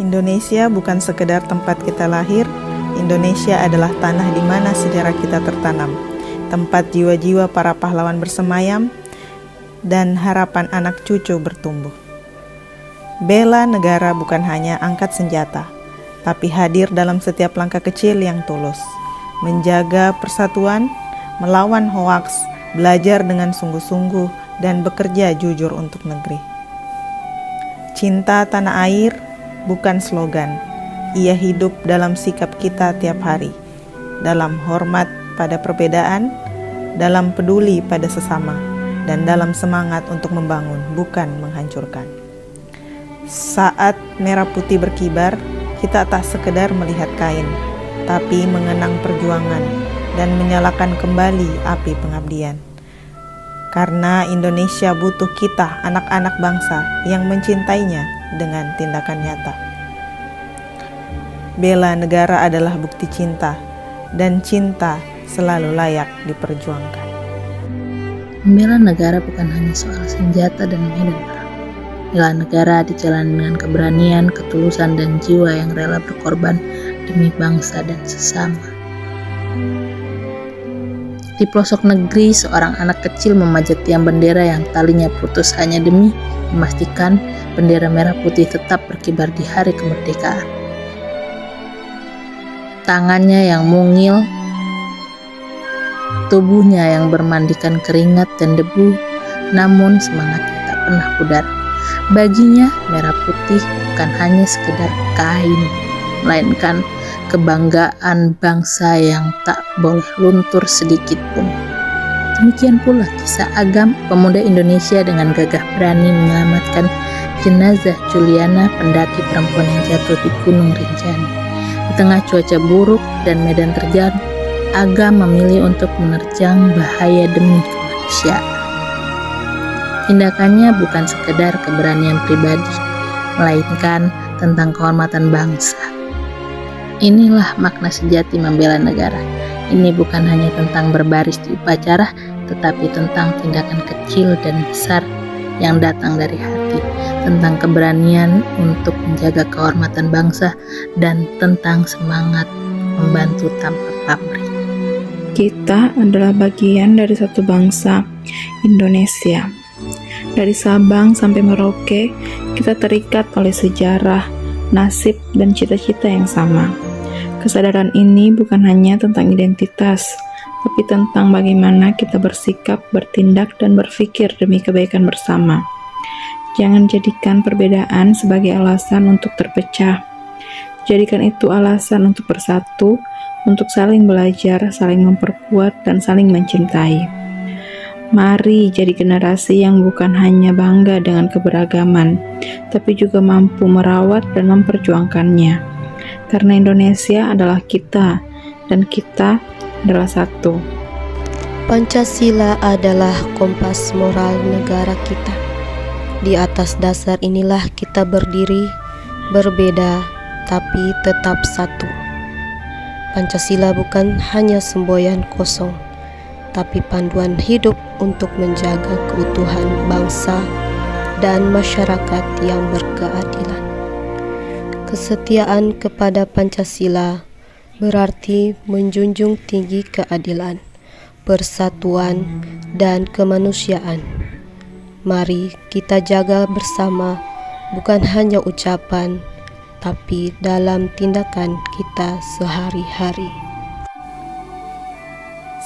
Indonesia bukan sekedar tempat kita lahir, Indonesia adalah tanah di mana sejarah kita tertanam, tempat jiwa-jiwa para pahlawan bersemayam, dan harapan anak cucu bertumbuh. Bela negara bukan hanya angkat senjata, tapi hadir dalam setiap langkah kecil yang tulus, menjaga persatuan, melawan hoaks, belajar dengan sungguh-sungguh, dan bekerja jujur untuk negeri. Cinta tanah air bukan slogan, ia hidup dalam sikap kita tiap hari, dalam hormat pada perbedaan, dalam peduli pada sesama, dan dalam semangat untuk membangun, bukan menghancurkan. Saat merah putih berkibar, kita tak sekedar melihat kain, tapi mengenang perjuangan dan menyalakan kembali api pengabdian. Karena Indonesia butuh kita, anak-anak bangsa yang mencintainya dengan tindakan nyata. Bela negara adalah bukti cinta, dan cinta selalu layak diperjuangkan. Membela negara bukan hanya soal senjata dan medan perang. Bela negara dijalani dengan keberanian, ketulusan, dan jiwa yang rela berkorban demi bangsa dan sesama. Di pelosok negeri, seorang anak kecil memanjat tiang bendera yang talinya putus hanya demi memastikan bendera merah putih tetap berkibar di hari kemerdekaan. Tangannya yang mungil, tubuhnya yang bermandikan keringat dan debu, namun semangatnya tak pernah pudar. Baginya, merah putih bukan hanya sekedar kain, melainkan kebanggaan bangsa yang tak boleh luntur sedikit pun. Demikian pula kisah Agam, pemuda Indonesia dengan gagah berani menyelamatkan jenazah Juliana, pendaki perempuan yang jatuh di Gunung Rinjani. Di tengah cuaca buruk dan medan terjal, Agam memilih untuk menerjang bahaya demi kemanusiaan. Tindakannya bukan sekedar keberanian pribadi, melainkan tentang kehormatan bangsa. Inilah makna sejati membela negara. Ini bukan hanya tentang berbaris di upacara, tetapi tentang tindakan kecil dan besar yang datang dari hati, tentang keberanian untuk menjaga kehormatan bangsa, dan tentang semangat membantu tanpa pamrih. Kita adalah bagian dari satu bangsa, Indonesia. Dari Sabang sampai Merauke, kita terikat oleh sejarah, nasib, dan cita-cita yang sama. Kesadaran ini bukan hanya tentang identitas, tapi tentang bagaimana kita bersikap, bertindak, dan berpikir demi kebaikan bersama. Jangan jadikan perbedaan sebagai alasan untuk terpecah. Jadikan itu alasan untuk bersatu, untuk saling belajar, saling memperkuat, dan saling mencintai. Mari jadi generasi yang bukan hanya bangga dengan keberagaman, tapi juga mampu merawat dan memperjuangkannya. Karena Indonesia adalah kita, dan kita adalah satu. Pancasila adalah kompas moral negara kita. Di atas dasar inilah kita berdiri, berbeda, tapi tetap satu. Pancasila bukan hanya semboyan kosong, tapi panduan hidup untuk menjaga keutuhan bangsa dan masyarakat yang berkeadilan. Kesetiaan kepada Pancasila berarti menjunjung tinggi keadilan, persatuan, dan kemanusiaan. Mari kita jaga bersama, bukan hanya ucapan, tapi dalam tindakan kita sehari-hari.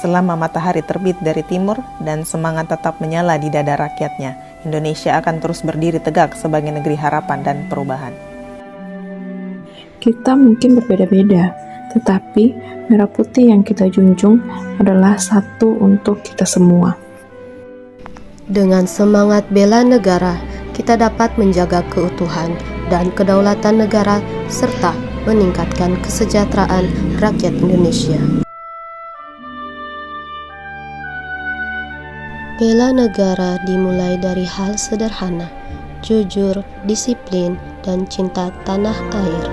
Selama matahari terbit dari timur dan semangat tetap menyala di dada rakyatnya, Indonesia akan terus berdiri tegak sebagai negeri harapan dan perubahan. Kita mungkin berbeda-beda, tetapi merah putih yang kita junjung adalah satu untuk kita semua. Dengan semangat bela negara, kita dapat menjaga keutuhan dan kedaulatan negara serta meningkatkan kesejahteraan rakyat Indonesia. Bela negara dimulai dari hal sederhana, jujur, disiplin, dan cinta tanah air.